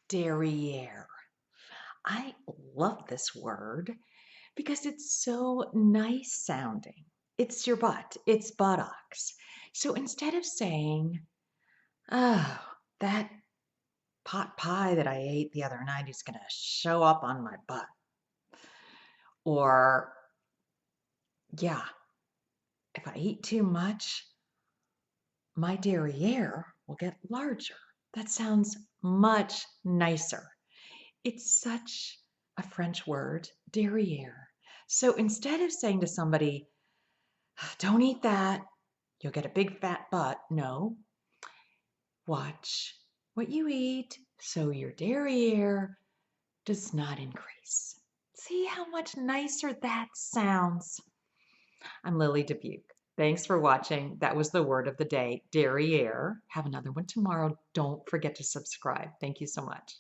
Derriere. I love this word because it's so nice sounding. It's your butt, it's buttocks. So instead of saying, oh, that pot pie that I ate the other night is going to show up on my butt, or yeah, if I eat too much, my derriere will get larger. That sounds much nicer. It's such a French word, derriere. So instead of saying to somebody, don't eat that, you'll get a big fat butt, no, watch what you eat so your derriere does not increase. See how much nicer that sounds? I'm Lily Dubuque. Thanks for watching. That was the word of the day, derriere. Have another one tomorrow. Don't forget to subscribe. Thank you so much.